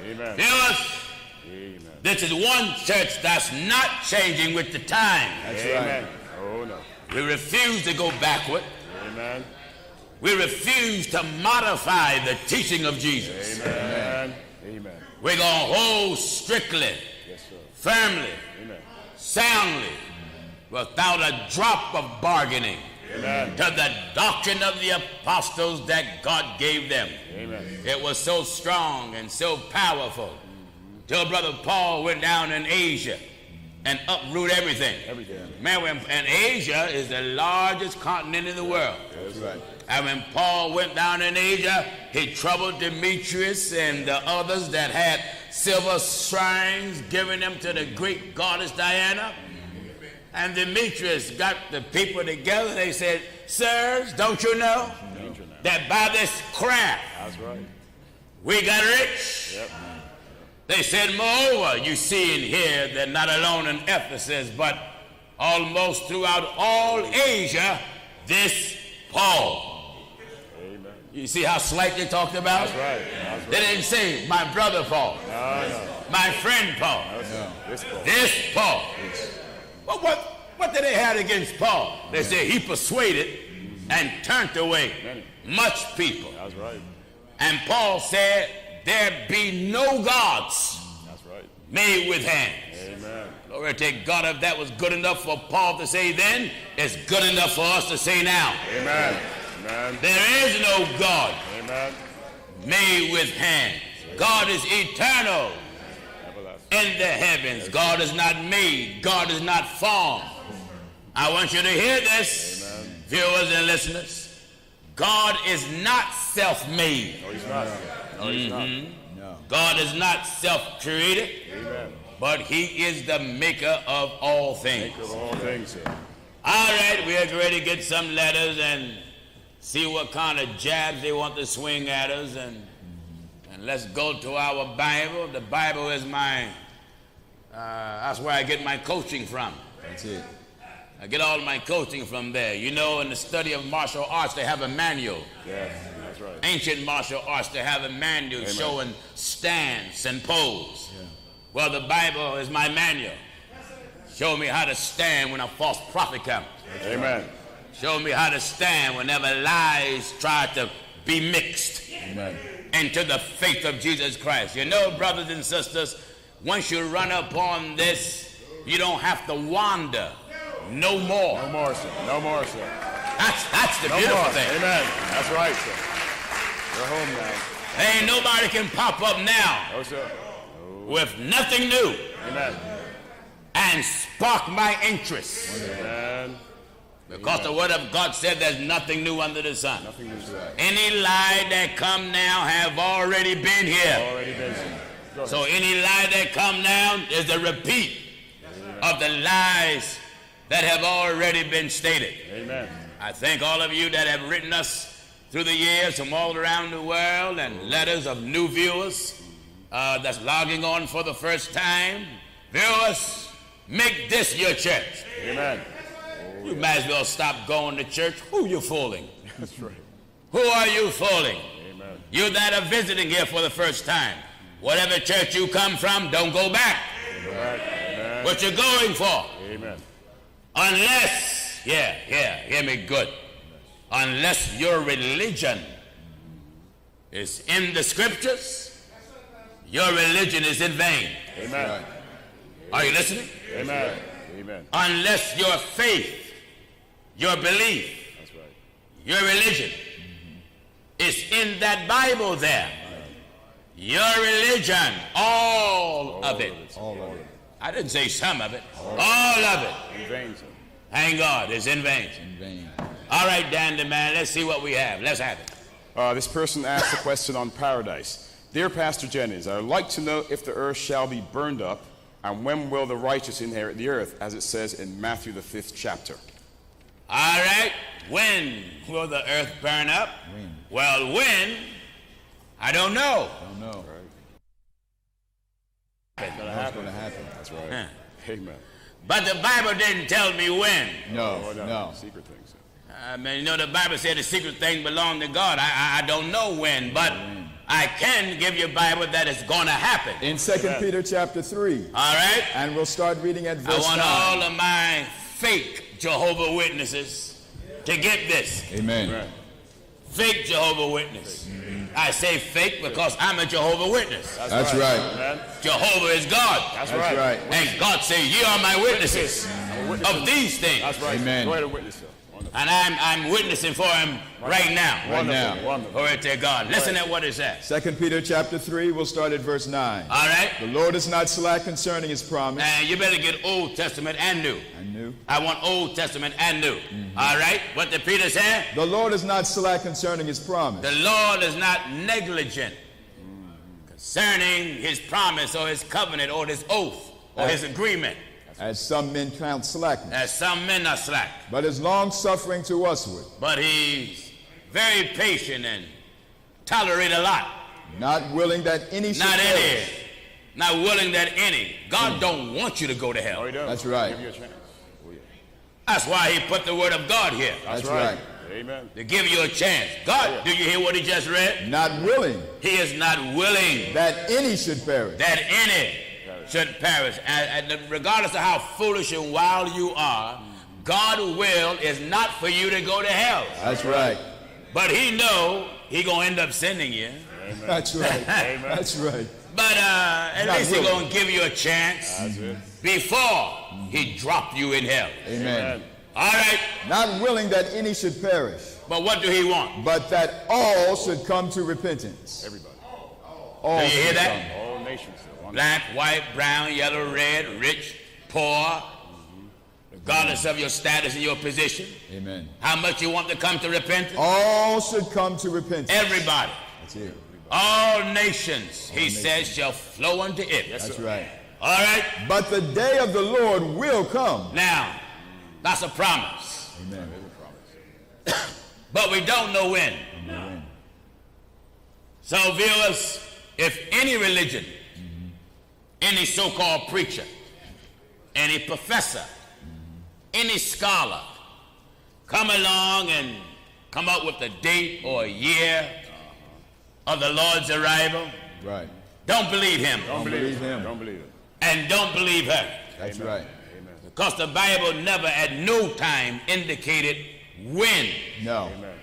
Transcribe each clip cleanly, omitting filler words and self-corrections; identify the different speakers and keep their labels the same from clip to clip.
Speaker 1: Amen.
Speaker 2: Viewers,
Speaker 1: Amen.
Speaker 2: this is one church that's not changing with the time.
Speaker 1: That's Amen. Right. Oh, no.
Speaker 2: We refuse to go backward.
Speaker 1: Amen.
Speaker 2: We refuse to modify the teaching of Jesus.
Speaker 1: Amen. Amen.
Speaker 2: We're going to hold strictly,
Speaker 1: yes, sir.
Speaker 2: firmly,
Speaker 1: Amen.
Speaker 2: soundly, without a drop of bargaining,
Speaker 1: Amen.
Speaker 2: to the doctrine of the apostles that God gave them.
Speaker 1: Amen.
Speaker 2: It was so strong and so powerful. Till Brother Paul went down in Asia and uproot everything. Man, and Asia is the largest continent in the world.
Speaker 1: That's right.
Speaker 2: And when Paul went down in Asia, he troubled Demetrius and the others that had silver shrines, giving them to the Greek goddess Diana. And Demetrius got the people together. They said, sirs, don't you know that by this craft
Speaker 1: that's right.
Speaker 2: we got rich?
Speaker 1: Yep.
Speaker 2: They said, moreover, you see and hear that not alone in Ephesus, but almost throughout all Asia, this Paul.
Speaker 1: Amen.
Speaker 2: You see how slight they talked about?
Speaker 1: That's right. That's right.
Speaker 2: They didn't say, my brother Paul.
Speaker 1: No.
Speaker 2: My friend Paul.
Speaker 1: No. This Paul.
Speaker 2: This Paul. Well, what did they have against Paul? They said he persuaded and turned away much people.
Speaker 1: That's right.
Speaker 2: And Paul said, there be no gods
Speaker 1: that's right.
Speaker 2: made with hands.
Speaker 1: Amen.
Speaker 2: Glory to God. If that was good enough for Paul to say then, it's good enough for us to say now.
Speaker 1: Amen. Amen.
Speaker 2: There is no God
Speaker 1: Amen.
Speaker 2: made with hands. God is eternal in the heavens. God is not made. God is not formed. I want you to hear this, amen, viewers and listeners. God is not self-made.
Speaker 1: No, he's not. No, he's not.
Speaker 2: No. God is not self-created.
Speaker 1: Amen.
Speaker 2: But he is the maker of all things.
Speaker 1: Maker of all things, sir.
Speaker 2: All right, we are ready to get some letters and see what kind of jabs they want to swing at us. And let's go to our Bible. The Bible is my, that's where I get my coaching from.
Speaker 3: That's it.
Speaker 2: I get all my coaching from there. You know, in the study of martial arts, they have a manual.
Speaker 1: Yes, that's right.
Speaker 2: Ancient martial arts, they have a manual, amen, showing stance and pose. Yeah. Well, the Bible is my manual. Show me how to stand when a false prophet comes.
Speaker 1: Amen.
Speaker 2: Show me how to stand whenever lies try to be mixed, amen, into the faith of Jesus Christ. You know, brothers and sisters, once you run upon this, you don't have to wander no more.
Speaker 1: No more, sir. No more, sir.
Speaker 2: That's the beautiful thing.
Speaker 1: Amen. That's right, sir. You're home now.
Speaker 2: Ain't nobody can pop up now,
Speaker 1: no, sir,
Speaker 2: with nothing new,
Speaker 1: amen,
Speaker 2: and spark my interest.
Speaker 1: Amen.
Speaker 2: Because amen, the word of God said there's nothing new under the sun.
Speaker 1: Nothing new, sir.
Speaker 2: Any lie that come now have already been here.
Speaker 1: Already been, sir.
Speaker 2: So any lie that come now is a repeat, amen, of the lies that have already been stated.
Speaker 1: Amen.
Speaker 2: I thank all of you that have written us through the years from all around the world, and letters of new viewers that's logging on for the first time. Viewers, make this your church.
Speaker 1: Amen.
Speaker 2: You might as well stop going to church. Who you fooling?
Speaker 1: That's right.
Speaker 2: Who are you fooling?
Speaker 1: Amen.
Speaker 2: You that are visiting here for the first time. Whatever church you come from, don't go back.
Speaker 1: Amen.
Speaker 2: What you're going for.
Speaker 1: Amen.
Speaker 2: Unless, hear me good. Unless your religion is in the scriptures, your religion is in vain.
Speaker 1: Amen.
Speaker 2: Are you listening?
Speaker 1: Amen. Amen.
Speaker 2: Unless your faith, your belief,
Speaker 1: that's right,
Speaker 2: your religion is in that Bible there, your religion, all of it.
Speaker 1: All of it.
Speaker 2: I didn't say some of it. All of it.
Speaker 1: In vain, sir.
Speaker 2: Thank God, it's in vain.
Speaker 3: In vain.
Speaker 2: All right, Dan the man, let's see what we have. Let's have it.
Speaker 1: This person asked a question on paradise. Dear Pastor Jennings, I would like to know if the earth shall be burned up, and when will the righteous inherit the earth, as it says in Matthew the 5th chapter.
Speaker 2: All right, when will the earth burn up?
Speaker 3: When?
Speaker 2: Well, when? I don't know.
Speaker 3: Don't know.
Speaker 1: Right. It's going to happen. That's right.
Speaker 2: Huh.
Speaker 1: Amen.
Speaker 2: But the Bible didn't tell me when.
Speaker 3: No.
Speaker 1: Secret things, sir.
Speaker 2: I mean, you know, the Bible said the secret thing belonged to God. I don't know when, but I can give you a Bible that is going to happen.
Speaker 3: In 2 Peter chapter 3.
Speaker 2: All right?
Speaker 3: And we'll start reading at verse 9.
Speaker 2: I want all of my fake Jehovah Witnesses to get this.
Speaker 3: Amen.
Speaker 1: Right.
Speaker 2: Fake Jehovah Witness. I say fake because I'm a Jehovah Witness.
Speaker 3: That's right.
Speaker 1: Amen.
Speaker 2: Jehovah is God.
Speaker 1: That's
Speaker 3: That's
Speaker 1: right.
Speaker 3: right.
Speaker 2: And God said, ye are my witnesses of these things.
Speaker 1: That's right.
Speaker 3: Amen.
Speaker 1: Go ahead and witness, sir. Wonderful.
Speaker 2: And I'm witnessing for him right now.
Speaker 3: Right now.
Speaker 1: Wonderful. Wonderful.
Speaker 2: Glory to God. Listen at what it says.
Speaker 3: 2 Peter chapter 3, we'll start at verse 9.
Speaker 2: All right?
Speaker 3: The Lord is not slack concerning his promise.
Speaker 2: And you better get Old Testament and New.
Speaker 3: And new.
Speaker 2: I want Old Testament and New. All right? What did Peter say?
Speaker 3: The Lord is not slack concerning his promise.
Speaker 2: The Lord is not negligent concerning his promise or his covenant or his oath or his agreement.
Speaker 3: As some men count slackness.
Speaker 2: As some men are slack.
Speaker 3: But is long suffering to usward.
Speaker 2: But he's very patient and tolerate a lot.
Speaker 3: Not willing that any should
Speaker 2: Not any.
Speaker 3: perish.
Speaker 2: Not willing that any. God don't want you to go to hell.
Speaker 1: Oh, he does.
Speaker 3: That's right.
Speaker 1: Give you a chance. Oh, yeah.
Speaker 2: That's why he put the word of God here.
Speaker 3: That's right.
Speaker 1: Amen.
Speaker 2: To give you a chance. God, do you hear what he just read?
Speaker 3: Not willing
Speaker 2: He is not willing
Speaker 3: that any should perish.
Speaker 2: that any should perish. And regardless of how foolish and wild you are, God's will is not for you to go to hell.
Speaker 3: That's right.
Speaker 2: But he know he gonna end up sending you.
Speaker 3: That's right.
Speaker 1: Amen.
Speaker 3: That's right.
Speaker 2: But at
Speaker 3: Not
Speaker 2: least he
Speaker 3: willing.
Speaker 2: gonna give you a chance
Speaker 1: That's it.
Speaker 2: before he drop you in hell.
Speaker 3: Amen.
Speaker 2: All right.
Speaker 3: Not willing that any should perish,
Speaker 2: But what do he want?
Speaker 3: but that all should come to repentance.
Speaker 1: Everybody.
Speaker 3: All
Speaker 2: Do you hear
Speaker 3: should
Speaker 2: that?
Speaker 1: All nations. Sir. Wonderful.
Speaker 2: Black, white, brown, yellow, red, rich, poor, regardless of your status and your position.
Speaker 3: come. Amen.
Speaker 2: How much you want to come to repentance?
Speaker 3: All should come to repentance.
Speaker 2: Everybody.
Speaker 3: That's it.
Speaker 2: All nations, he says, shall flow unto it.
Speaker 3: That's right.
Speaker 2: All right?
Speaker 3: But the day of the Lord will come.
Speaker 2: Now, that's a promise.
Speaker 3: Amen.
Speaker 2: But we don't know when.
Speaker 3: Amen.
Speaker 2: So, viewers, if any religion, any so-called preacher, any professor, any scholar come along and come up with a date or a year of the Lord's arrival,
Speaker 3: Right.
Speaker 2: don't believe him
Speaker 1: Don't
Speaker 3: believe
Speaker 1: believe
Speaker 3: him.
Speaker 1: it. Don't believe it.
Speaker 2: and don't believe her.
Speaker 3: That's
Speaker 1: Amen.
Speaker 3: right.
Speaker 1: Amen.
Speaker 2: Because the Bible never at no time indicated when
Speaker 3: No.
Speaker 1: Amen.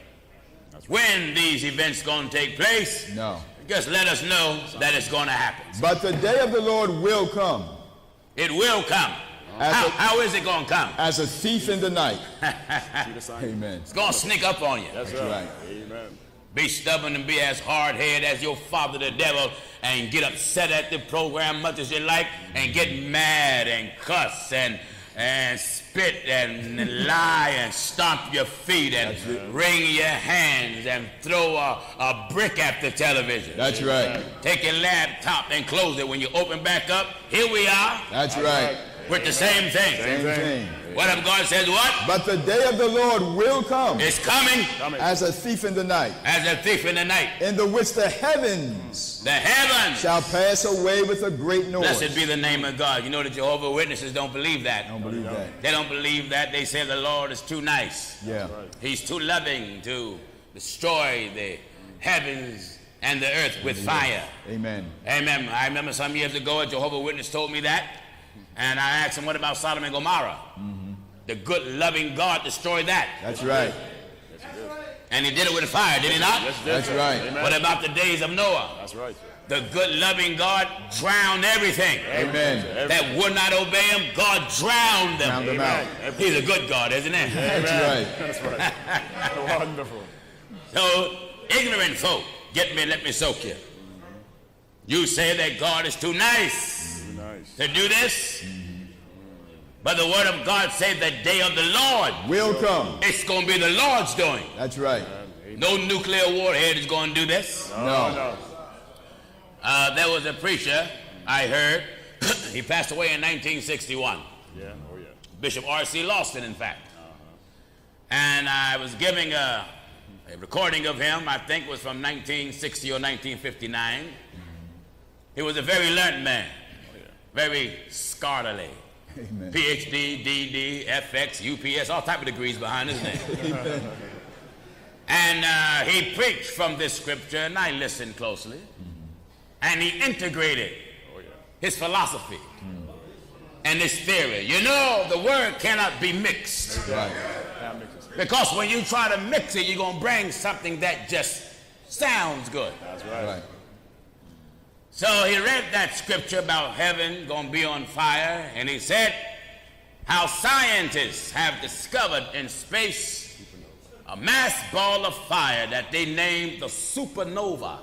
Speaker 2: when these events going to take place.
Speaker 3: No.
Speaker 2: Just let us know that it's going to happen.
Speaker 3: But the day of the Lord will come
Speaker 2: It will come.
Speaker 3: As a-
Speaker 2: How is it going to come?
Speaker 3: as a thief in the night.
Speaker 1: See the sign?
Speaker 3: Amen.
Speaker 2: It's going to sneak up on you.
Speaker 1: That's
Speaker 3: That's
Speaker 1: right.
Speaker 3: right.
Speaker 1: Amen.
Speaker 2: Be stubborn and be as hard-headed as your father the devil and get upset at the program much as you like and get mad and cuss and spit and lie and stomp your feet and wring your hands and throw a brick at the television.
Speaker 3: That's right.
Speaker 2: Take your laptop and close it. When you open back up, here we are
Speaker 3: That's right.
Speaker 2: with the same thing.
Speaker 3: Same thing.
Speaker 2: What if God says what?
Speaker 3: But the day of the Lord will come
Speaker 2: It's coming
Speaker 1: Coming.
Speaker 3: as a thief in the night,
Speaker 2: as a thief in the night.
Speaker 3: in the which the heavens
Speaker 2: The heavens.
Speaker 3: shall pass away with a great noise.
Speaker 2: Blessed be the name of God. You know the Jehovah's Witnesses don't believe that.
Speaker 3: I don't believe that.
Speaker 2: They don't believe that. They say the Lord is too nice.
Speaker 3: Yeah.
Speaker 2: He's too loving to destroy the heavens and the earth with fire.
Speaker 3: Amen.
Speaker 2: Amen. I remember some years ago a Jehovah's Witness told me that. And I asked him, what about Sodom and Gomorrah? The good, loving God destroyed that.
Speaker 3: That's right.
Speaker 2: And he did it with fire, did he not?
Speaker 3: That's right.
Speaker 1: Amen.
Speaker 2: What about the days of Noah?
Speaker 1: That's right.
Speaker 2: The good, loving God drowned everything
Speaker 3: Amen.
Speaker 2: that would not obey him. God drowned them.
Speaker 3: Drowned them out.
Speaker 2: He's a good God, isn't he?
Speaker 3: That's right.
Speaker 1: That's right. Wonderful.
Speaker 2: So, ignorant folk, let me soak you. You say that God is too nice
Speaker 1: Nice.
Speaker 2: to do this, but the word of God says the day of the Lord,
Speaker 3: Will come.
Speaker 2: it's going to be the Lord's doing.
Speaker 3: That's right.
Speaker 2: No nuclear warhead is going to do this.
Speaker 3: No.
Speaker 2: There was a preacher I heard, he passed away in 1961.
Speaker 1: Yeah. Oh, yeah.
Speaker 2: Bishop R.C. Lawson, in fact. And I was giving a recording of him, I think it was from 1960 or 1959. He was a very learned man, very scholarly.
Speaker 3: Amen.
Speaker 2: PhD, DD, FX, UPS, all type of degrees behind his name. And he preached from this scripture, and I listened closely. And he integrated his philosophy and his theory. You know, the word cannot be mixed.
Speaker 3: Right.
Speaker 2: Because when you try to mix it, you're going to bring something that just sounds good.
Speaker 1: That's right.
Speaker 3: Right.
Speaker 2: So he read that scripture about heaven going to be on fire, and he said how scientists have discovered in space a mass ball of fire that they named the supernova.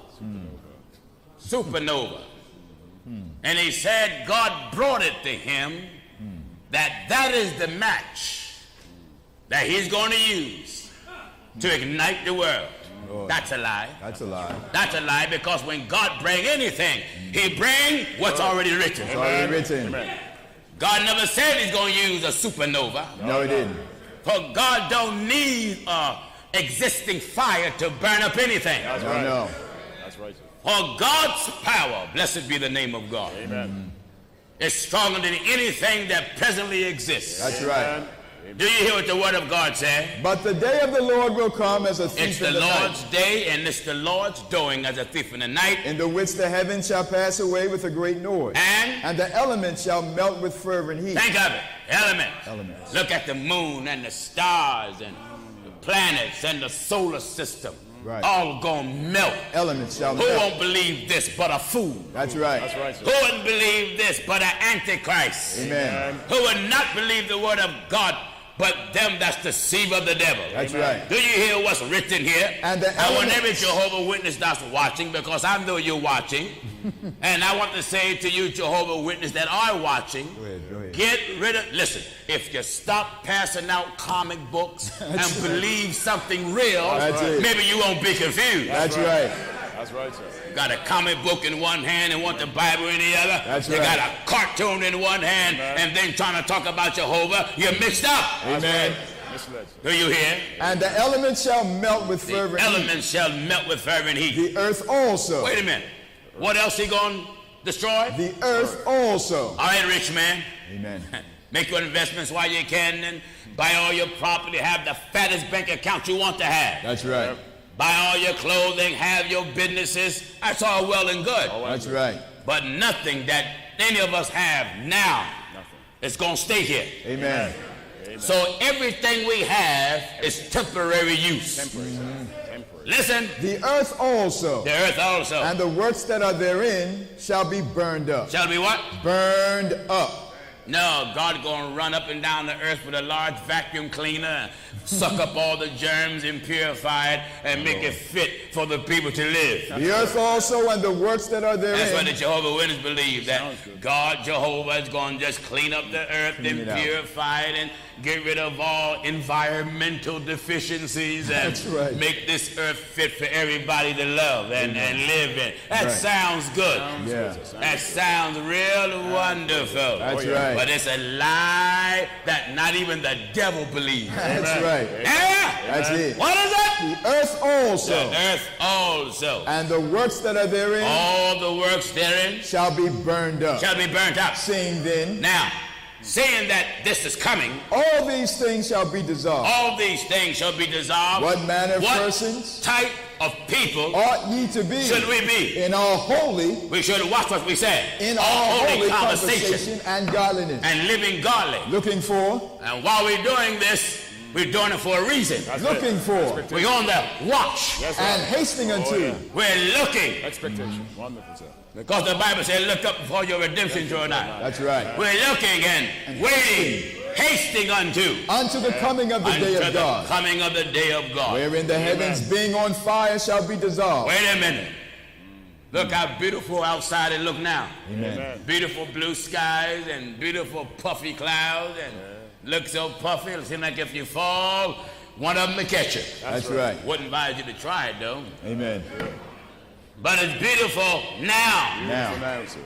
Speaker 2: Supernova. And he said God brought it to him that is the match that he's going to use to ignite the world.
Speaker 3: Lord.
Speaker 2: That's a lie.
Speaker 3: That's a lie.
Speaker 2: That's a lie, because when God bring anything, he bring what's already written.
Speaker 3: It's already written.
Speaker 2: God never said he's going to use a supernova.
Speaker 3: No, he didn't.
Speaker 2: For God don't need existing fire to burn up anything.
Speaker 1: That's
Speaker 3: No,
Speaker 1: right.
Speaker 3: no.
Speaker 1: That's right.
Speaker 2: For God's power, blessed be the name of God,
Speaker 1: Amen.
Speaker 2: is stronger than anything that presently exists.
Speaker 3: That's right.
Speaker 2: Do you hear what the word of God said?
Speaker 3: But the day of the Lord will come as a thief
Speaker 2: It's
Speaker 3: in
Speaker 2: the
Speaker 3: the
Speaker 2: Lord's
Speaker 3: night,
Speaker 2: day, and it's the Lord's doing as a thief in the night.
Speaker 3: in the which the heavens shall pass away with a great noise,
Speaker 2: And
Speaker 3: the elements shall melt with fervent heat.
Speaker 2: think of it, elements.
Speaker 3: Elements.
Speaker 2: Look at the moon and the stars and the planets and the solar system.
Speaker 3: Right.
Speaker 2: All gonna melt.
Speaker 3: Elements shall
Speaker 2: Who
Speaker 3: melt.
Speaker 2: won't believe this but a fool?
Speaker 3: That's right.
Speaker 1: That's right,
Speaker 2: Who
Speaker 1: sir.
Speaker 2: wouldn't believe this but an antichrist?
Speaker 3: Amen.
Speaker 2: Who would not believe the word of God but them that's the seed of the devil?
Speaker 3: That's right.
Speaker 2: Do you hear what's written here?
Speaker 3: And the
Speaker 2: I want
Speaker 3: elements-
Speaker 2: every Jehovah Witness that's watching, because I know you're watching. And I want to say to you, Jehovah Witness that are watching,
Speaker 3: Go ahead.
Speaker 2: get rid of, listen, if you stop passing out comic books and believe something real,
Speaker 3: That's it.
Speaker 2: maybe you won't be confused.
Speaker 3: That's right.
Speaker 1: That's right, sir.
Speaker 2: Got a comic book in one hand and want the Bible in the other.
Speaker 3: That's
Speaker 2: you
Speaker 3: right.
Speaker 2: got a cartoon in one hand and then trying to talk about Jehovah. You're mixed up.
Speaker 3: Amen.
Speaker 1: Misled.
Speaker 2: Do you hear?
Speaker 3: And the elements shall melt with
Speaker 2: The
Speaker 3: fervent heat.
Speaker 2: elements shall melt with fervent heat.
Speaker 3: The earth also.
Speaker 2: Wait a minute. What else he going to destroy?
Speaker 3: The earth also.
Speaker 2: All right, rich man.
Speaker 3: Amen.
Speaker 2: Make your investments while you can and buy all your property. Have the fattest bank account you want to have.
Speaker 3: That's right.
Speaker 2: Buy all your clothing. Have your businesses. That's all well and good.
Speaker 3: That's right.
Speaker 2: But nothing that any of us have now is going to stay here.
Speaker 3: Amen.
Speaker 2: So everything we have is temporary use.
Speaker 1: Temporary.
Speaker 2: Listen,
Speaker 3: The earth also.
Speaker 2: the earth also
Speaker 3: And the works that are therein shall be burned up.
Speaker 2: shall be what?
Speaker 3: Burned up.
Speaker 2: No, God going to run up and down the earth with a large vacuum cleaner, suck up all the germs and purify it and make it fit for the people to live.
Speaker 3: The earth also and the works that are
Speaker 2: That's what the
Speaker 3: therein.
Speaker 2: Jehovah Witnesses believe, that
Speaker 1: Sounds good.
Speaker 2: God, Jehovah, is going to just clean up the earth
Speaker 3: Clean
Speaker 2: and
Speaker 3: it out.
Speaker 2: purify it and get rid of all environmental deficiencies and
Speaker 3: That's right.
Speaker 2: make this earth fit for everybody to love and live in. That
Speaker 3: Right.
Speaker 2: sounds good.
Speaker 3: Yeah.
Speaker 2: That sounds real wonderful.
Speaker 3: That's right.
Speaker 2: But it's a lie that not even the devil believes.
Speaker 3: That's right.
Speaker 2: Yeah?
Speaker 3: That's it.
Speaker 2: What is it?
Speaker 3: The earth also
Speaker 2: The earth also.
Speaker 3: and the works that are therein
Speaker 2: All the works therein
Speaker 3: shall be burned up.
Speaker 2: shall be burnt up.
Speaker 3: Seeing then,
Speaker 2: Now, seeing that this is coming,
Speaker 3: all these things shall be dissolved.
Speaker 2: all these things shall be dissolved.
Speaker 3: What manner of
Speaker 2: What
Speaker 3: persons
Speaker 2: type of people
Speaker 3: ought ye to be
Speaker 2: should we be?
Speaker 3: in all holy,
Speaker 2: We should watch what we say.
Speaker 3: in all holy
Speaker 2: conversation
Speaker 3: conversation and godliness,
Speaker 2: and living godly.
Speaker 3: looking for,
Speaker 2: And while we're doing this, we're doing it for a reason.
Speaker 3: looking for,
Speaker 2: We're on the watch.
Speaker 1: That's
Speaker 3: and
Speaker 1: right.
Speaker 3: hastening unto.
Speaker 2: We're looking.
Speaker 1: Expectation. Wonderful, sir.
Speaker 2: Because the Bible says, look up before your redemption draw nigh.
Speaker 3: That's right.
Speaker 2: We're looking and waiting, hasting unto
Speaker 3: Unto the coming of the day
Speaker 2: unto
Speaker 3: of
Speaker 2: the
Speaker 3: God,
Speaker 2: coming of the day of God.
Speaker 3: wherein the heavens being on fire shall be dissolved.
Speaker 2: Wait a minute. Look how beautiful outside it look now.
Speaker 3: Amen.
Speaker 2: Beautiful blue skies and beautiful puffy clouds and look so puffy. It seems like if you fall, one of them will catch you.
Speaker 3: That's right.
Speaker 2: Wouldn't advise you to try it though.
Speaker 3: Amen.
Speaker 2: But it's beautiful now.
Speaker 3: Now,
Speaker 1: Answer.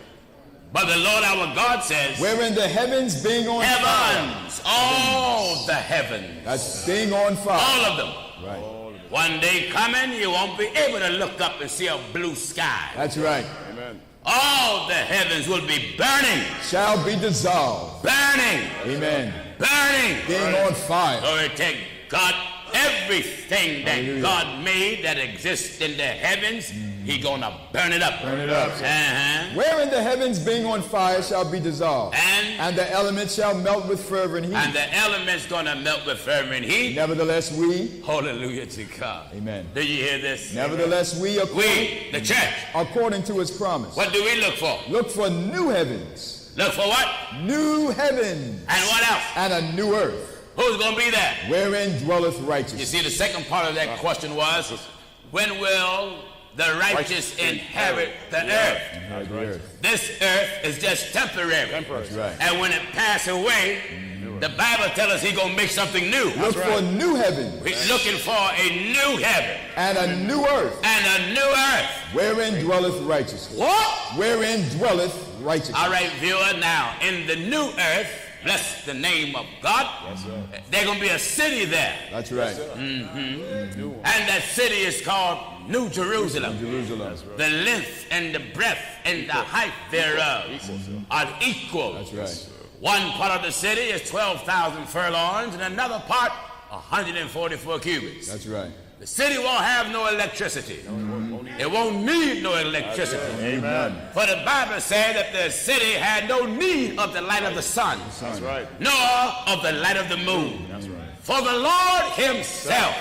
Speaker 2: But the Lord our God says,
Speaker 3: wherein the heavens being on fire,
Speaker 2: heavens, all the heavens,
Speaker 3: that's being on fire.
Speaker 2: all of them.
Speaker 3: Right.
Speaker 2: One day coming, you won't be able to look up and see a blue sky.
Speaker 3: That's right.
Speaker 1: Amen.
Speaker 2: All the heavens will be burning,
Speaker 3: Shall be dissolved.
Speaker 2: burning,
Speaker 3: Amen.
Speaker 2: burning.
Speaker 3: Being on fire.
Speaker 2: Glory to God. everything that
Speaker 3: Hallelujah.
Speaker 2: God made that exists in the heavens, he gonna burn it up.
Speaker 3: Burn it up. Wherein the heavens being on fire shall be dissolved,
Speaker 2: And
Speaker 3: the elements shall melt with fervent heat.
Speaker 2: and the elements gonna melt with fervent heat.
Speaker 3: Nevertheless we,
Speaker 2: Hallelujah to God.
Speaker 3: amen.
Speaker 2: Do you hear this?
Speaker 3: Nevertheless we,
Speaker 2: The church.
Speaker 3: according to his promise,
Speaker 2: What do we look for?
Speaker 3: look for new heavens,
Speaker 2: Look for what?
Speaker 3: new heavens,
Speaker 2: And what else?
Speaker 3: and a new earth,
Speaker 2: Who's gonna be there?
Speaker 3: wherein dwelleth
Speaker 2: You
Speaker 3: righteousness.
Speaker 2: see, the second part of that question was, when will the righteous inherit the earth?
Speaker 3: The earth.
Speaker 2: This earth is just temporary.
Speaker 3: That's right.
Speaker 2: And when it passes away, the Bible tells us he's going to make something new.
Speaker 3: Look for new heavens
Speaker 2: We're looking for a new heaven
Speaker 3: and a new earth,
Speaker 2: and a new earth.
Speaker 3: wherein dwelleth righteousness.
Speaker 2: What?
Speaker 3: Wherein dwelleth righteousness.
Speaker 2: All right, viewer, now, in the new earth, bless the name of God, there's going to be a city there.
Speaker 3: That's right.
Speaker 2: And that city is called New Jerusalem.
Speaker 3: Jerusalem.
Speaker 2: The length and the breadth and the height thereof are equal.
Speaker 3: That's right.
Speaker 2: One part of the city is 12,000 furlongs, and another part 144 cubits.
Speaker 3: That's right.
Speaker 2: The city won't have no electricity. It won't need no electricity.
Speaker 3: Amen.
Speaker 2: For the Bible said that the city had no need of the light of the sun,
Speaker 3: That's right.
Speaker 2: nor of the light of the moon.
Speaker 3: That's right.
Speaker 2: For the Lord himself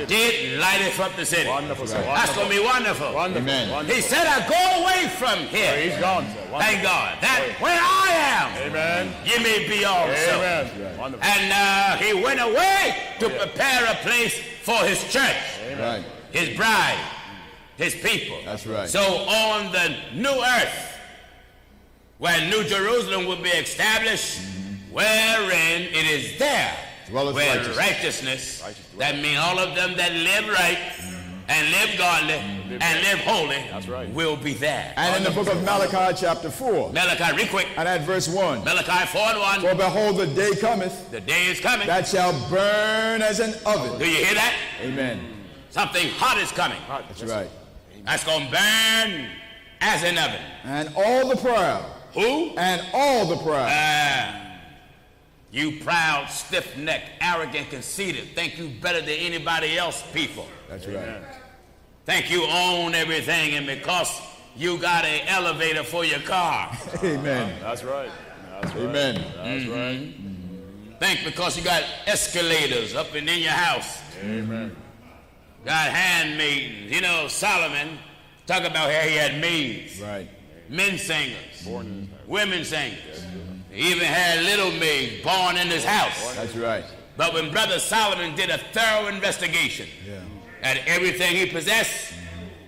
Speaker 2: did light it up the city.
Speaker 1: Wonderful, sir.
Speaker 2: That's going to be wonderful.
Speaker 3: Amen.
Speaker 2: He said, I go away from here.
Speaker 1: He's gone, sir. Wonderful.
Speaker 2: Thank God. That where I am,
Speaker 1: Amen.
Speaker 2: you may be also.
Speaker 1: Amen. Wonderful.
Speaker 2: And he went away to prepare a place for his church,
Speaker 3: Right.
Speaker 2: his bride, his people.
Speaker 3: That's right.
Speaker 2: So on the new earth, where New Jerusalem will be established, wherein it is there,
Speaker 3: Dwelleth
Speaker 2: where
Speaker 3: righteousness.
Speaker 2: righteousness, that means all of them that live right and live godly and live holy
Speaker 1: right.
Speaker 2: will be there.
Speaker 3: And in the book of Malachi chapter 4,
Speaker 2: Malachi, real quick.
Speaker 3: and at verse 1,
Speaker 2: Malachi 4:1.
Speaker 3: for behold the day cometh
Speaker 2: The day is coming.
Speaker 3: that shall burn as an oven.
Speaker 2: Do you hear that?
Speaker 3: Amen.
Speaker 2: Something hot is coming.
Speaker 3: That's right.
Speaker 2: That's going to burn as an oven.
Speaker 3: And all the proud,
Speaker 2: Who?
Speaker 3: and all the proud,
Speaker 2: You proud, stiff-necked, arrogant, conceited, think you better than anybody else people.
Speaker 3: that's right.
Speaker 2: Think you own everything, and because you got an elevator for your car.
Speaker 3: Amen.
Speaker 1: That's right. That's right.
Speaker 3: Amen.
Speaker 1: That's right.
Speaker 2: Think because you got escalators up and in your house.
Speaker 1: Amen.
Speaker 2: Got handmaidens. You know, Solomon, talk about how he had maids.
Speaker 3: Right.
Speaker 2: Men singers. Women singers. He even had little maids born in his house.
Speaker 3: That's right.
Speaker 2: But when Brother Solomon did a thorough investigation at everything he possessed,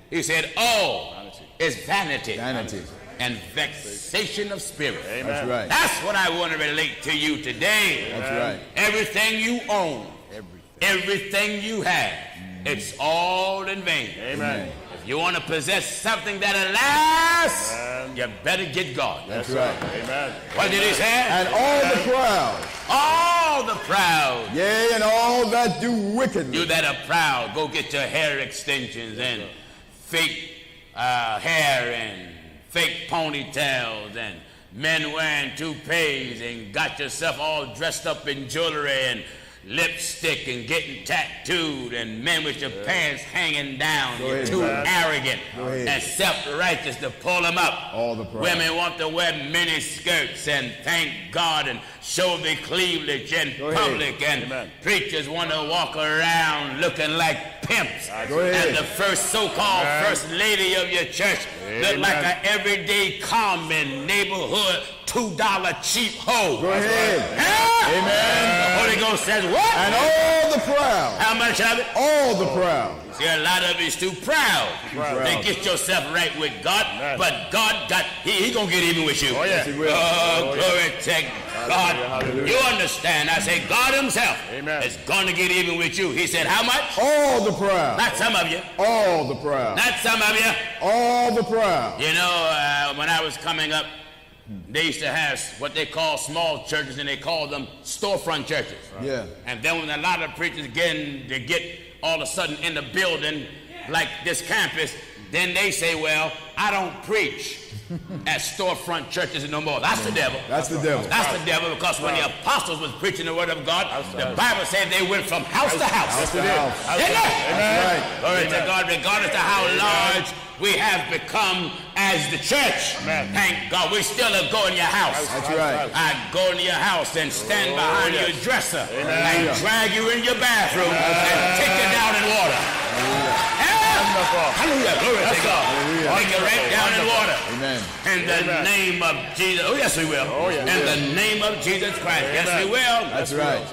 Speaker 2: he said, all is vanity.
Speaker 3: Vanity.
Speaker 2: And vexation of spirit.
Speaker 3: That's right.
Speaker 2: That's what I want to relate to you today.
Speaker 3: That's right.
Speaker 2: Everything you own, everything you have, it's all in vain.
Speaker 1: Amen.
Speaker 2: If you want to possess something that'll last, you better get God.
Speaker 3: That's right.
Speaker 1: Amen.
Speaker 2: What did he say?
Speaker 3: And all the proud,
Speaker 2: All the proud.
Speaker 3: yea, and all that do wickedly.
Speaker 2: You that are proud, go get your hair extensions and fake hair and fake ponytails and men wearing toupees and got yourself all dressed up in jewelry and lipstick and getting tattooed and men with your pants hanging down. You're
Speaker 3: ahead,
Speaker 2: too
Speaker 3: man.
Speaker 2: arrogant
Speaker 3: ahead.
Speaker 2: and self-righteous to pull them up.
Speaker 3: All the proud.
Speaker 2: Women want to wear mini skirts and thank God and show their cleavage in
Speaker 3: Go ahead.
Speaker 2: public, and
Speaker 1: Amen.
Speaker 2: preachers want to walk around looking like pimps.
Speaker 3: Go ahead.
Speaker 2: And the first so-called first lady of your church look like an everyday common neighborhood $2 cheap hoe.
Speaker 3: Go ahead.
Speaker 2: Huh?
Speaker 3: Amen.
Speaker 2: The Holy Ghost says what?
Speaker 3: And all the proud,
Speaker 2: How much of it?
Speaker 3: all the proud.
Speaker 2: See, a lot of it's too proud.
Speaker 3: Proud.
Speaker 2: Then get yourself right with God.
Speaker 1: Amen.
Speaker 2: But God he gonna get even with you.
Speaker 1: Oh, yeah.
Speaker 3: Yes, he will.
Speaker 2: Oh, glory to God.
Speaker 1: Hallelujah.
Speaker 2: You understand? I say God himself
Speaker 1: Amen.
Speaker 2: is gonna get even with you. He said, how much?
Speaker 3: All the proud,
Speaker 2: Not some of you.
Speaker 3: all the proud,
Speaker 2: Not some of you.
Speaker 3: all the proud.
Speaker 2: You know, when I was coming up, they used to have what they call small churches, and they called them storefront churches.
Speaker 3: Yeah.
Speaker 2: And then when a lot of preachers they get all of a sudden in the building, like this campus, Then they say, well, I don't preach at storefront churches no more. That's the devil.
Speaker 3: That's the devil.
Speaker 2: That's the devil, because when the apostles was preaching the word of God, the Bible said they went from house to house.
Speaker 3: House to house.
Speaker 2: Amen. Glory to God, regardless of how large we have become as the church. Thank God. We still go in your house.
Speaker 3: That's right.
Speaker 2: I go into your house and stand behind your dresser and drag you in your bathroom and take you down in water. Hallelujah. Glory to God. Take you right down in water.
Speaker 3: Amen.
Speaker 2: In the name of Jesus. Oh, yes, we will. In the name of Jesus Christ. Yes, we will.
Speaker 3: That's right.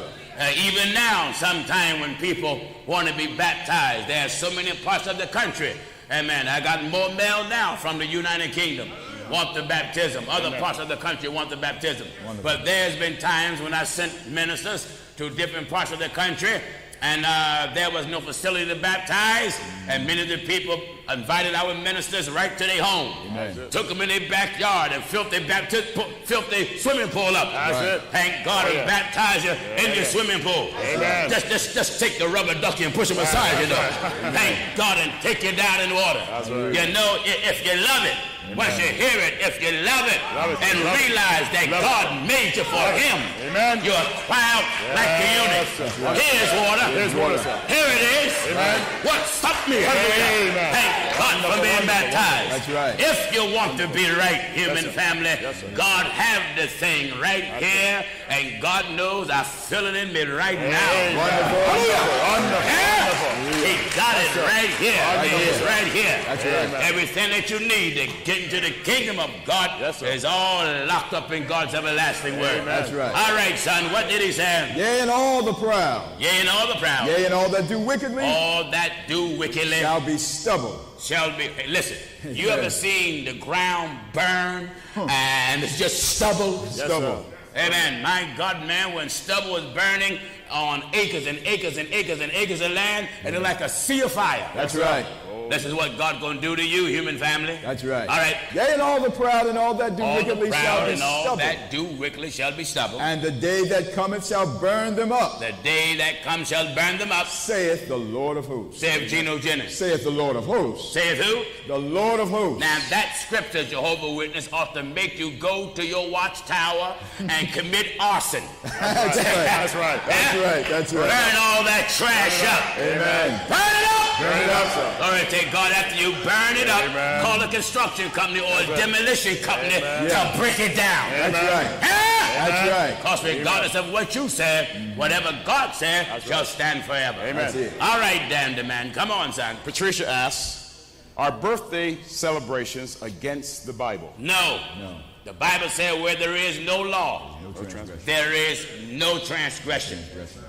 Speaker 2: Even now, sometime when people want to be baptized, there are so many parts of the country. Amen. I got more mail now from the United Kingdom. Want the baptism. Other parts of the country want the baptism. Wonderful. But there's been times when I sent ministers to different parts of the country, and there was no facility to baptize, and many of the people invited our ministers right to their home. Amen. Took them in their backyard and filled their swimming pool up. Thank God and baptize you in your swimming pool. Amen. Just take the rubber ducky and push them aside, you know. Thank God, and take you down in water. You know, if you love it, once you hear it, if you love it, and realize that God made you for Him, you'll cry out like the eunuch. Here's water. Here it is. What stopped me? Thank God for being baptized.
Speaker 3: That's right.
Speaker 2: If you want to be right, human family, God have the thing right here, and God knows I feel it in me right now.
Speaker 3: Wonderful.
Speaker 2: He got it right here. It's right here.
Speaker 3: That's right.
Speaker 2: Everything that you need to get into the kingdom of God is all locked up in God's everlasting word.
Speaker 3: That's right.
Speaker 2: All right, son, what did he say?
Speaker 3: Yea, and all the proud.
Speaker 2: Yea, and all the proud.
Speaker 3: Yea, and all that do wickedly.
Speaker 2: All that do wickedly
Speaker 3: shall be stubble.
Speaker 2: Shall be. Hey, listen, you ever seen the ground burn and it's just stubble?
Speaker 3: Stubble.
Speaker 2: Amen. My God, man, when stubble is burning on acres and acres and acres and acres of land, and it's like a sea of fire.
Speaker 3: That's right.
Speaker 2: This is what God going to do to you, human family.
Speaker 3: That's right.
Speaker 2: All right.
Speaker 3: Yea, and all the proud and all that do wickedly shall be stubble.
Speaker 2: All that do wickedly shall be stubble.
Speaker 3: And the day that cometh shall burn them up.
Speaker 2: The day that comes shall burn them up.
Speaker 3: Saith the Lord of hosts.
Speaker 2: Saith Gino Jennings.
Speaker 3: Saith the Lord of hosts.
Speaker 2: Saith who?
Speaker 3: The Lord of hosts.
Speaker 2: Now that scripture, Jehovah's Witness, ought to make you go to your watchtower and commit arson.
Speaker 3: That's right. That's right. That's right. That's right.
Speaker 2: Burn all that trash up.
Speaker 3: Amen.
Speaker 2: Burn it up.
Speaker 3: Burn it up, sir.
Speaker 2: All right, take God after you burn it up. Call a construction company or a demolition company to break it down.
Speaker 3: That's right. That's right.
Speaker 2: Because regardless of what you say, whatever God said shall stand forever.
Speaker 1: Amen.
Speaker 2: All right, damn the man. Come on, son.
Speaker 1: Patricia asks, are birthday celebrations against the Bible?
Speaker 2: No. The Bible says where there is no law, there is no transgression.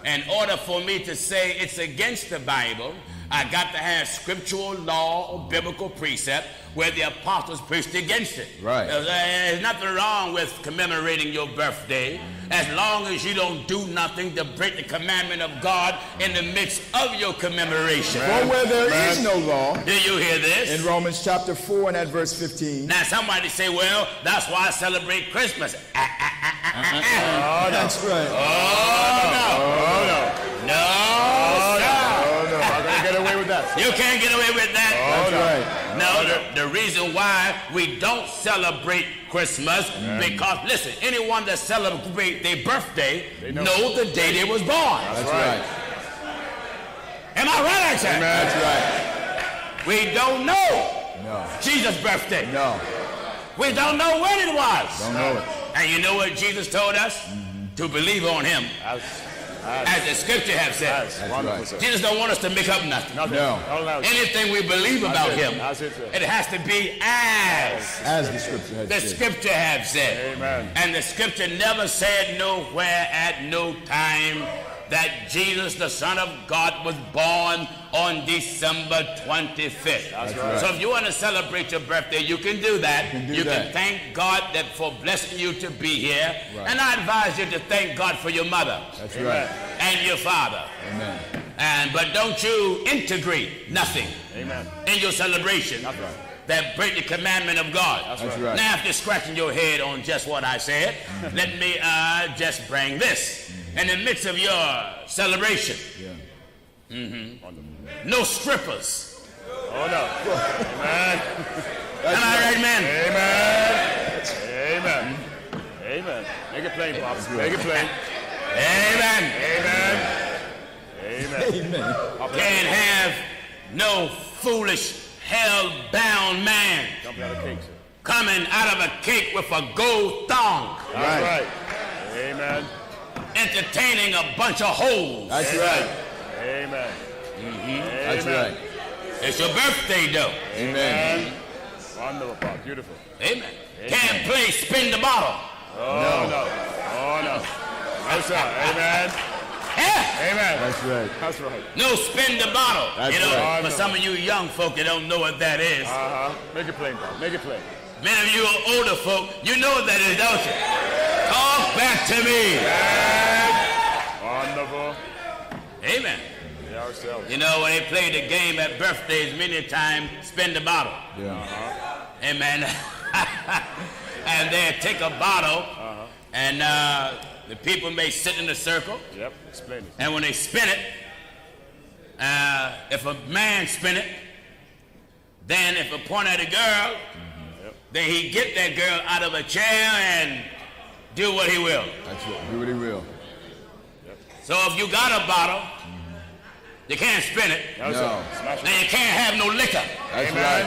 Speaker 2: In order for me to say it's against the Bible, I got to have scriptural law or biblical precept where the apostles preached against it.
Speaker 3: Right.
Speaker 2: There's nothing wrong with commemorating your birthday as long as you don't do nothing to break the commandment of God in the midst of your commemoration.
Speaker 3: For where there is no law.
Speaker 2: Do you hear this?
Speaker 3: In Romans chapter 4 and at verse 15.
Speaker 2: Now somebody say, well, that's why I celebrate Christmas.
Speaker 3: Oh, that's right.
Speaker 1: Get away with that.
Speaker 2: You can't get away with that.
Speaker 3: That's right.
Speaker 2: No, the reason why we don't celebrate Christmas, because, listen, anyone that celebrates their birthday know the day they was born.
Speaker 3: That's right.
Speaker 2: Am I right, I said?
Speaker 3: That's right.
Speaker 2: We don't know
Speaker 3: No.
Speaker 2: Jesus' birthday.
Speaker 3: No.
Speaker 2: We don't know when it was.
Speaker 3: Don't know it.
Speaker 2: And you know what Jesus told us? To believe on him. As the scripture have said.
Speaker 3: That's right.
Speaker 2: Jesus don't want us to make up nothing.
Speaker 3: No.
Speaker 2: Anything we believe about him, it has to be as
Speaker 3: the scripture has
Speaker 2: the
Speaker 3: said.
Speaker 2: scripture have said.
Speaker 1: Amen.
Speaker 2: And the scripture never said nowhere at no time that Jesus, the Son of God, was born on December 25th.
Speaker 3: That's right.
Speaker 2: So if you want to celebrate your birthday, you can do that. You can thank God that for blessing you to be here.
Speaker 3: Right.
Speaker 2: And I advise you to thank God for your mother.
Speaker 3: That's right.
Speaker 2: And your father.
Speaker 3: Amen.
Speaker 2: But don't you integrate nothing in your celebration that break the commandment of God.
Speaker 3: That's right.
Speaker 2: Now, if you're scratching your head on just what I said, let me just bring this. In the midst of your celebration, no strippers
Speaker 1: Oh, no. Amen.
Speaker 2: Am I right, man?
Speaker 1: Amen. Amen. Make it plain, Pops. Make it plain.
Speaker 2: Amen.
Speaker 1: Amen.
Speaker 2: Can't have no foolish, hell-bound man coming out of a cake with a gold thong.
Speaker 1: That's right. Amen.
Speaker 2: Entertaining a bunch of hoes.
Speaker 3: That's right.
Speaker 1: Amen.
Speaker 3: That's right.
Speaker 2: It's your birthday, though.
Speaker 3: Amen.
Speaker 1: Wonderful, Pop. Beautiful.
Speaker 2: Amen. Can't play spin the bottle.
Speaker 1: Oh, no. No, sir. Amen.
Speaker 2: Yeah.
Speaker 1: Amen.
Speaker 3: That's right.
Speaker 1: That's right.
Speaker 2: No spin the bottle.
Speaker 3: That's
Speaker 1: right.
Speaker 2: For some of you young folk that don't know what that is.
Speaker 1: Make it plain, Pop. Make it plain.
Speaker 2: Many of you older folk, you know what that is, don't you? Talk back to me.
Speaker 1: Wonderful.
Speaker 2: Amen.
Speaker 1: Ourselves.
Speaker 2: You know, when they play the game at birthdays, many times spin the bottle.
Speaker 3: Yeah.
Speaker 2: Amen. And they take a bottle, and the people may sit in a circle.
Speaker 1: Yep, explain it.
Speaker 2: And when they spin it, if a man spin it, then if a point at a girl, then he get that girl out of a chair and do what he will.
Speaker 3: That's right. Do what he will.
Speaker 2: So if you got a bottle, you can't spin it.
Speaker 1: No.
Speaker 2: Then you can't have no liquor.
Speaker 3: That's right.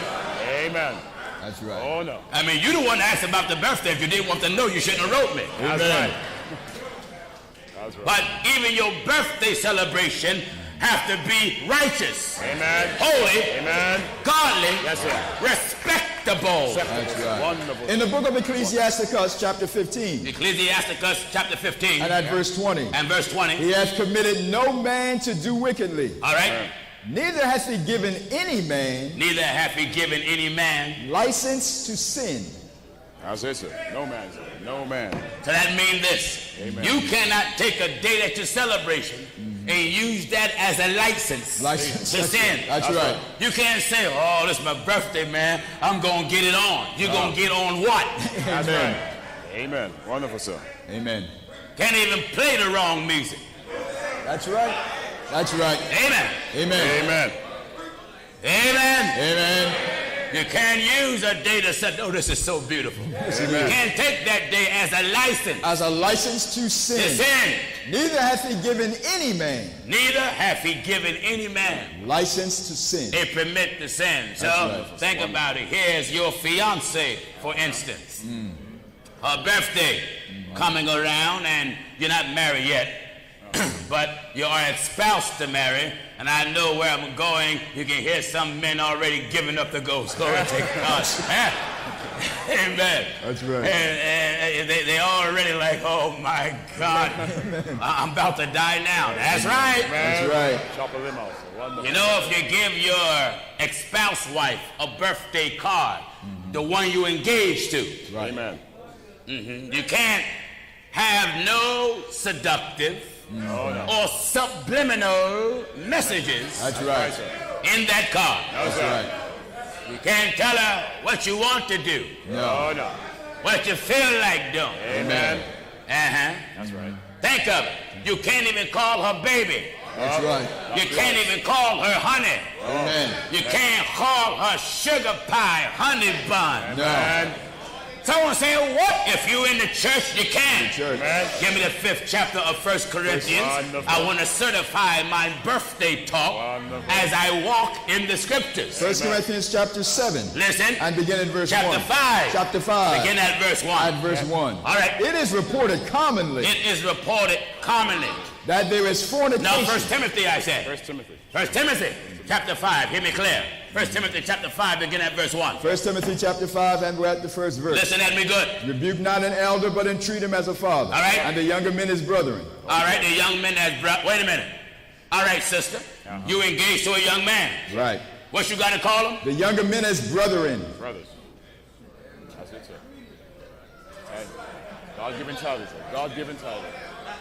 Speaker 1: Amen.
Speaker 3: That's right.
Speaker 1: Oh, no.
Speaker 2: I mean, you the one that asked about the birthday. If you didn't want to know, you shouldn't have wrote me.
Speaker 1: That's right. That's right.
Speaker 2: But even your birthday celebration have to be righteous,
Speaker 1: Amen.
Speaker 2: holy,
Speaker 1: Amen.
Speaker 2: godly,
Speaker 1: Yes, sir.
Speaker 2: respectable.
Speaker 3: That's right.
Speaker 1: Wonderful.
Speaker 3: In the book of Ecclesiasticus, chapter 15,
Speaker 2: Ecclesiasticus chapter 15
Speaker 3: and at verse 20,
Speaker 2: and verse 20.
Speaker 3: he has committed no man to do wickedly.
Speaker 2: All right.
Speaker 3: Neither hath he given any man
Speaker 2: Neither hath he given any man.
Speaker 3: license to sin.
Speaker 1: That's it, sir. No man, sir. No man.
Speaker 2: So that means this.
Speaker 1: Amen.
Speaker 2: You cannot take a day at your celebration and use that as a license to sin.
Speaker 3: That's right.
Speaker 2: You can't say, oh, this is my birthday, man. I'm going to get it on. You're going to get on what?
Speaker 1: That's right. Amen. Wonderful, sir.
Speaker 3: Amen.
Speaker 2: Can't even play the wrong music.
Speaker 3: That's right. That's right.
Speaker 2: Amen.
Speaker 3: Amen.
Speaker 1: Amen.
Speaker 2: Amen.
Speaker 3: Amen.
Speaker 2: You can't use a day to say, oh, this is so beautiful.
Speaker 3: Yes,
Speaker 2: You
Speaker 3: amen.
Speaker 2: can't take that day as a license
Speaker 3: As a license to
Speaker 2: to
Speaker 3: sin.
Speaker 2: sin.
Speaker 3: Neither hath he given any man
Speaker 2: Neither hath he given any man
Speaker 3: license to sin.
Speaker 2: a permit to sin. So
Speaker 3: right.
Speaker 2: think about it. Here's your fiance, for instance. Her birthday coming around, and you're not married yet, but you are espoused to marry. And I know where I'm going. You can hear some men already giving up the ghost. Glory to God. Amen.
Speaker 3: That's right.
Speaker 2: And they already like, oh my God, I'm about to die now. That's right.
Speaker 3: That's right.
Speaker 1: Chop a limb out, sir. Wonderful.
Speaker 2: You know, if you give your ex-spouse wife a birthday card, the one you engaged to,
Speaker 3: Right.
Speaker 1: Amen.
Speaker 2: you can't have no seductive or subliminal messages
Speaker 3: That's right.
Speaker 2: in that card.
Speaker 3: That's right.
Speaker 2: You can't tell her what you want to do,
Speaker 1: Oh, no.
Speaker 2: what you feel like doing.
Speaker 1: Amen.
Speaker 2: That's right. Think of it. You can't even call her baby.
Speaker 3: That's right.
Speaker 2: You can't even call her honey.
Speaker 3: Amen.
Speaker 2: You can't call her sugar pie, honey bun.
Speaker 3: No.
Speaker 2: Someone say, what? If you in the church, you can.
Speaker 3: Church.
Speaker 1: Amen.
Speaker 2: Give me the 5th chapter of 1 Corinthians.
Speaker 1: Wonderful.
Speaker 2: I want to certify my birthday talk
Speaker 1: Wonderful.
Speaker 2: as I walk in the scriptures.
Speaker 3: 1 Corinthians chapter 7.
Speaker 2: Listen.
Speaker 3: And begin in verse
Speaker 2: Chapter
Speaker 3: 1.
Speaker 2: 5.
Speaker 3: Chapter 5.
Speaker 2: Begin at verse 1.
Speaker 3: At verse 1.
Speaker 2: All right.
Speaker 3: It is reported commonly
Speaker 2: It is reported commonly.
Speaker 3: that there is fornication.
Speaker 2: Now, 1 Timothy, I said.
Speaker 1: 1 Timothy.
Speaker 2: 1 Timothy, chapter 5. Hear me clear. 1 Timothy, chapter 5, begin at verse 1.
Speaker 3: 1 Timothy chapter 5, and we're at the first verse.
Speaker 2: Listen at me good.
Speaker 3: Rebuke not an elder, but entreat him as a father.
Speaker 2: All right.
Speaker 3: And the younger men as brethren.
Speaker 2: All right, the young men has brought. Wait a minute. All right, sister. You engaged to a young man.
Speaker 3: Right.
Speaker 2: What you got to call him?
Speaker 3: The younger men as brethren.
Speaker 1: Brothers. That's it, sir. And God-given title, sir. God-given title.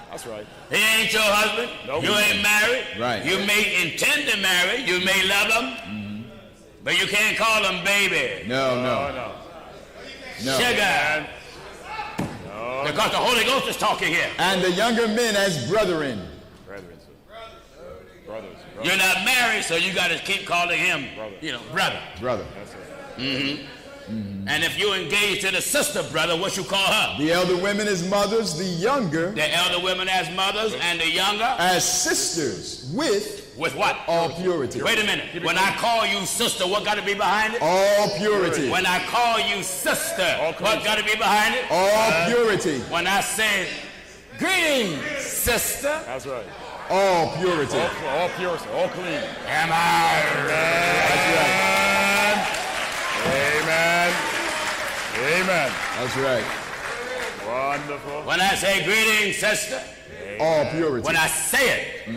Speaker 1: That's right.
Speaker 2: He ain't your husband.
Speaker 1: Nope.
Speaker 2: You ain't married.
Speaker 3: Right.
Speaker 2: You may intend to marry. You may love him. But you can't call him baby.
Speaker 3: No.
Speaker 1: No.
Speaker 2: Sugar. Because the Holy Ghost is talking here.
Speaker 3: And the younger men as brethren.
Speaker 1: Brethren, sir. Brothers.
Speaker 2: You're not married, so you got to keep calling him, brother.
Speaker 3: Brother.
Speaker 1: That's right.
Speaker 2: And if you engage to the sister, brother, what you call her?
Speaker 3: The elder women as mothers, the younger
Speaker 2: The elder women as mothers and the younger
Speaker 3: as sisters with
Speaker 2: what?
Speaker 3: all purity.
Speaker 2: Wait a minute. When I call you sister, what got to be behind it?
Speaker 3: All purity.
Speaker 2: When I call you sister, what got to be behind it?
Speaker 3: All purity.
Speaker 2: When I say, greetings, sister.
Speaker 1: That's right.
Speaker 3: All purity.
Speaker 1: All purity. All clean.
Speaker 2: Am I right?
Speaker 1: Amen. Amen.
Speaker 3: That's right.
Speaker 1: Wonderful.
Speaker 2: When I say greetings, sister,
Speaker 3: All purity.
Speaker 2: when I say it,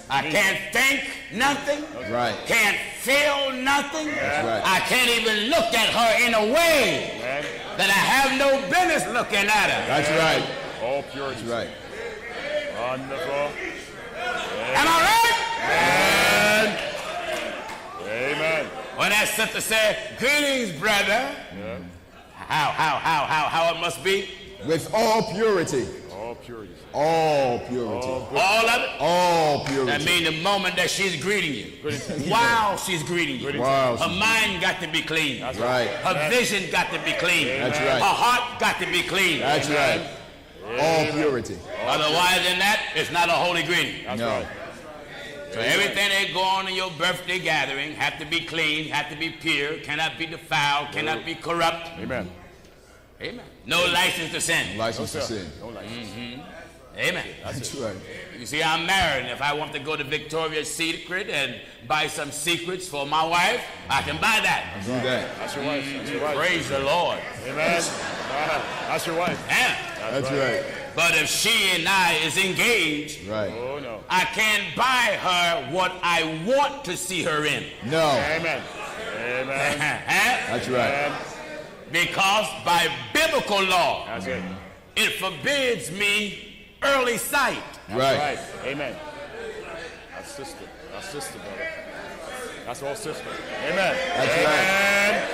Speaker 2: I can't think nothing,
Speaker 3: Right.
Speaker 2: can't feel nothing.
Speaker 3: That's right.
Speaker 2: I can't even look at her in a way
Speaker 1: Amen.
Speaker 2: that I have no business looking at her.
Speaker 3: That's right.
Speaker 1: All purity.
Speaker 3: That's right.
Speaker 1: Wonderful.
Speaker 2: Am I right?
Speaker 1: Amen.
Speaker 2: When that sister said, greetings, brother, how it must be?
Speaker 3: With all purity.
Speaker 1: All purity.
Speaker 3: All purity.
Speaker 2: All of it?
Speaker 3: All purity.
Speaker 2: That means the moment that she's greeting you, while she's greeting you,
Speaker 3: Wow.
Speaker 2: her mind got to be clean.
Speaker 3: That's right.
Speaker 2: Her vision got to be clean.
Speaker 3: That's right.
Speaker 2: Her heart got to be clean.
Speaker 3: That's right. All purity.
Speaker 2: Otherwise than that, it's not a holy greeting.
Speaker 1: That's
Speaker 3: No.
Speaker 1: right.
Speaker 2: So everything that go on in your birthday gathering have to be clean, have to be pure, cannot be defiled, cannot be corrupt.
Speaker 1: Amen.
Speaker 2: Amen. No license to sin.
Speaker 3: License to sin.
Speaker 1: No license.
Speaker 2: Amen.
Speaker 3: That's right.
Speaker 2: You see, I'm married, and if I want to go to Victoria's Secret and buy some secrets for my wife, I can buy that.
Speaker 3: Do that.
Speaker 1: That's your wife. That's your wife.
Speaker 2: Praise the Lord.
Speaker 1: Amen. That's your wife.
Speaker 2: Yeah.
Speaker 3: That's right.
Speaker 2: But if she and I is engaged,
Speaker 3: Right.
Speaker 1: Oh, no.
Speaker 2: I can't buy her what I want to see her in.
Speaker 3: No.
Speaker 1: Amen. Amen.
Speaker 3: That's right.
Speaker 2: Because by biblical law,
Speaker 1: That's it.
Speaker 2: it forbids me early sight.
Speaker 1: That's
Speaker 3: Right.
Speaker 1: right. Amen. That's sister. That's sister, brother. That's all sister. Amen.
Speaker 3: That's
Speaker 1: Amen.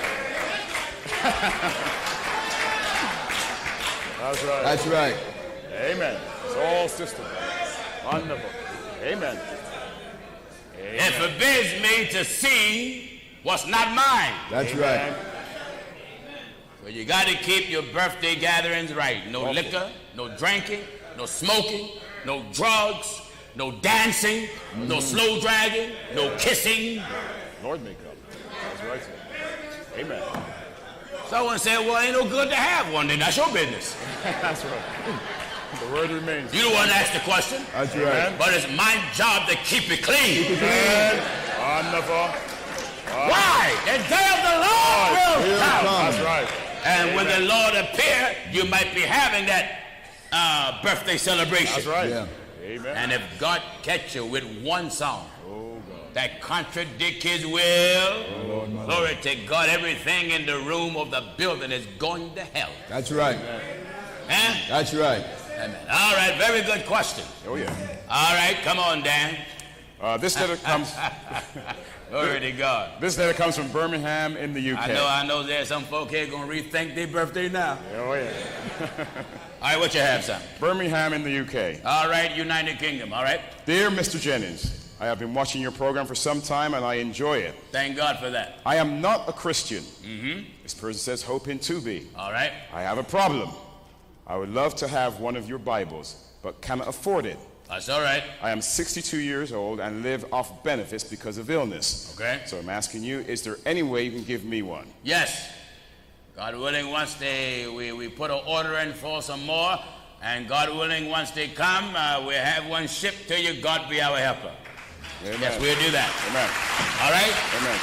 Speaker 1: That's right.
Speaker 3: That's right.
Speaker 1: Amen. It's all sister. Wonderful. Amen.
Speaker 2: It forbids me to see what's not mine.
Speaker 3: That's
Speaker 1: Amen.
Speaker 3: right.
Speaker 2: So you got to keep your birthday gatherings right. No liquor, no drinking, no smoking, no drugs, no dancing, no slow dragging, no kissing.
Speaker 1: Lord make up. That's right. Sir. Amen.
Speaker 2: Someone said, well, ain't no good to have one, then that's your business.
Speaker 1: That's right. The word remains.
Speaker 2: You the one that asked the question.
Speaker 3: That's right.
Speaker 2: But it's my job to keep it clean.
Speaker 1: Amen. Wonderful.
Speaker 2: Why? The day of the Lord will
Speaker 3: Will
Speaker 2: come.
Speaker 3: come.
Speaker 1: That's right.
Speaker 2: And when the Lord appear, you might be having that birthday celebration.
Speaker 1: That's right.
Speaker 3: Yeah.
Speaker 1: Amen.
Speaker 2: And if God catch you with one song that contradict his will, glory to God, everything in the room of the building is going to hell.
Speaker 3: That's right.
Speaker 2: Huh?
Speaker 3: That's right.
Speaker 2: Amen. All right, very good question.
Speaker 1: Oh, yeah.
Speaker 2: All right, come on, Dan.
Speaker 1: This letter comes.
Speaker 2: Glory to God.
Speaker 1: This letter comes from Birmingham in the UK.
Speaker 2: I know there's some folk here going to rethink their birthday now.
Speaker 1: Oh, yeah.
Speaker 2: All right, what you have, son?
Speaker 1: Birmingham in the UK.
Speaker 2: All right, United Kingdom, all right?
Speaker 1: Dear Mr. Jennings, I have been watching your program for some time and I enjoy it.
Speaker 2: Thank God for that.
Speaker 1: I am not a Christian. This person says hoping to be.
Speaker 2: All right?
Speaker 1: I have a problem. I would love to have one of your Bibles, but cannot afford it.
Speaker 2: That's all right.
Speaker 1: I am 62 years old and live off benefits because of illness.
Speaker 2: Okay.
Speaker 1: So I'm asking you, is there any way you can give me one?
Speaker 2: Yes. God willing, once we put an order in for some more, and God willing, once they come, we'll have one shipped to you. God be our helper.
Speaker 1: Amen.
Speaker 2: Yes, we'll do that.
Speaker 1: Amen.
Speaker 2: All right?
Speaker 1: Amen.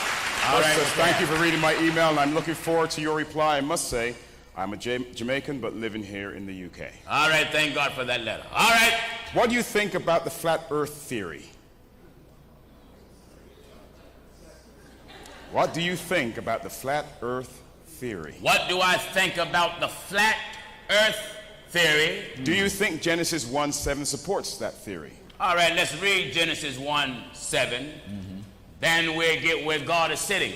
Speaker 2: All right.
Speaker 1: Says, thank you for reading my email, and I'm looking forward to your reply. I must say, I'm a Jamaican, but living here in the UK.
Speaker 2: All right, thank God for that letter. All right.
Speaker 1: What do you think about the flat earth theory? What do you think about the flat earth theory?
Speaker 2: What do I think about the flat earth theory?
Speaker 1: Do you think Genesis 1:7 supports that theory?
Speaker 2: All right, let's read Genesis 1:7. Then we'll get where God is sitting.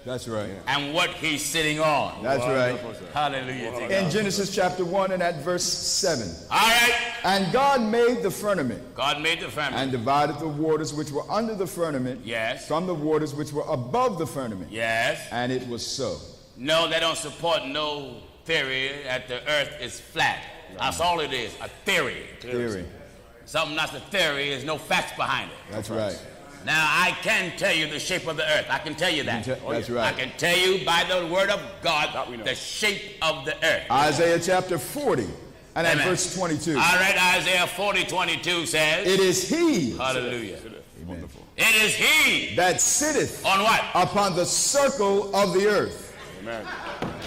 Speaker 3: That's right.
Speaker 2: And what he's sitting on.
Speaker 3: That's right.
Speaker 2: Hallelujah.
Speaker 3: In Genesis chapter 1 and at verse 7.
Speaker 2: All right.
Speaker 3: And God made the firmament.
Speaker 2: God made the firmament.
Speaker 3: And divided the waters which were under the firmament.
Speaker 2: Yes.
Speaker 3: From the waters which were above the firmament.
Speaker 2: Yes.
Speaker 3: And it was so.
Speaker 2: No, they don't support no theory that the earth is flat. That's all it is, a theory.
Speaker 3: Theory.
Speaker 2: Something that's a theory is no facts behind it.
Speaker 3: That's right.
Speaker 2: Now, I can tell you the shape of the earth. I can tell you that.
Speaker 3: That's right.
Speaker 2: I can tell you by the word of God the shape of the earth.
Speaker 3: Isaiah chapter 40 and
Speaker 2: Amen.
Speaker 3: at verse 22.
Speaker 2: All right, Isaiah 40:22 says.
Speaker 3: It is he.
Speaker 2: Hallelujah.
Speaker 3: Wonderful.
Speaker 2: It is he.
Speaker 3: That sitteth.
Speaker 2: On what?
Speaker 3: Upon the circle of the earth.
Speaker 1: Amen.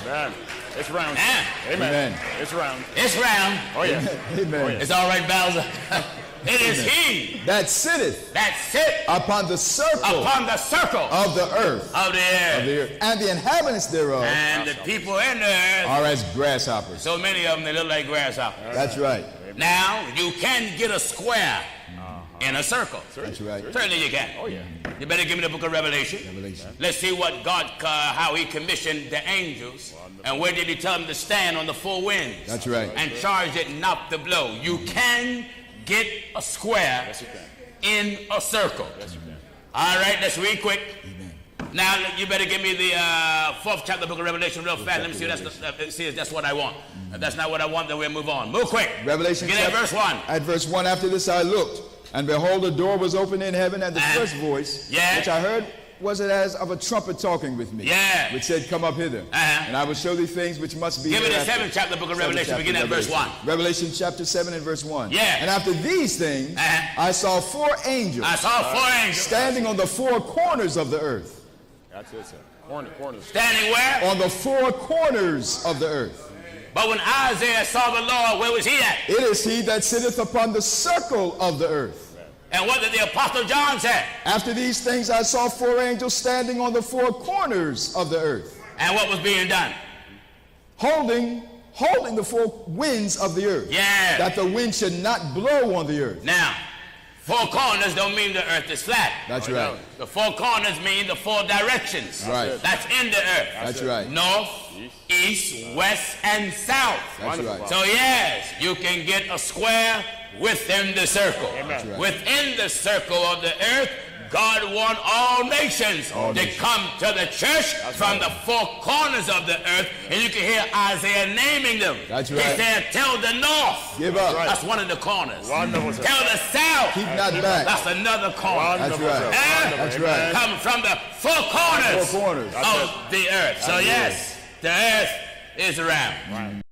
Speaker 1: Amen. It's round.
Speaker 2: Yeah.
Speaker 1: Amen. It's round.
Speaker 2: It's round.
Speaker 1: Oh, yeah.
Speaker 3: Amen.
Speaker 1: Oh, yeah.
Speaker 2: It's all right, Bowser. It is he.
Speaker 3: That sitteth.
Speaker 2: That sit.
Speaker 3: Upon the circle.
Speaker 2: Upon the circle.
Speaker 3: Of the earth.
Speaker 2: Of the earth.
Speaker 3: Of the earth. And the inhabitants thereof.
Speaker 2: And the people in the earth.
Speaker 3: Are as grasshoppers.
Speaker 2: So many of them, they look like grasshoppers.
Speaker 3: That's right.
Speaker 2: Now, you can get a square in a circle.
Speaker 3: That's right.
Speaker 2: Certainly you can.
Speaker 1: Oh, yeah.
Speaker 2: You better give me the book of Revelation.
Speaker 3: Revelation.
Speaker 2: Let's see what God, how he commissioned the angels. And where did he tell them to stand on the four winds?
Speaker 3: That's right.
Speaker 2: And charge it not to blow. You can get a square in a circle.
Speaker 1: Yes, you can.
Speaker 2: All right, let's read quick. Now, you better give me the 4th chapter of the book of Revelation real fast. Let me see if that's what I want. If that's not what I want, then we'll move on. Move quick.
Speaker 3: Revelation.
Speaker 2: Get at verse 1.
Speaker 3: At verse 1, after this I looked, and behold, a door was opened in heaven, and the first voice, which I heard, was it as of a trumpet talking with me, which said, come up hither, and I will show thee things which must be.
Speaker 2: Give me the 7th chapter of the book of Revelation, begin at verse 1.
Speaker 3: Revelation chapter 7 and verse 1.
Speaker 2: Yeah.
Speaker 3: And after these things, I saw 4 angels.
Speaker 2: I saw 4 angels.
Speaker 3: Standing on the 4 corners of the earth.
Speaker 1: That's it, sir. Corners.
Speaker 2: Standing where?
Speaker 3: On the 4 corners of the earth.
Speaker 2: But when Isaiah saw the Lord, where was he at?
Speaker 3: It is he that sitteth upon the circle of the earth.
Speaker 2: And what did the Apostle John say?
Speaker 3: After these things I saw 4 angels standing on the 4 corners of the earth.
Speaker 2: And what was being done?
Speaker 3: Holding the 4 winds of the earth.
Speaker 2: Yeah.
Speaker 3: That the wind should not blow on the earth.
Speaker 2: Now, 4 corners don't mean the earth is flat.
Speaker 3: That's right.
Speaker 2: The 4 corners mean the 4 directions.
Speaker 3: Right.
Speaker 2: That's in the earth.
Speaker 3: That's right.
Speaker 2: North, east, west, and south.
Speaker 3: That's right.
Speaker 2: So yes, you can get a square within the circle.
Speaker 1: Amen.
Speaker 3: Right.
Speaker 2: Within the circle of the earth, God wants all nations to come to the church from the 4 corners of the earth. And you can hear Isaiah naming them.
Speaker 3: That's right.
Speaker 2: He said, tell the north.
Speaker 3: Give up.
Speaker 2: That's one of the corners.
Speaker 1: Wonderful, sir.
Speaker 2: Tell the south.
Speaker 3: Keep not back.
Speaker 2: That's another corner.
Speaker 3: That's right. That's right.
Speaker 2: Come from the 4 corners,
Speaker 3: 4 corners
Speaker 2: of the earth. So yes, the earth is round.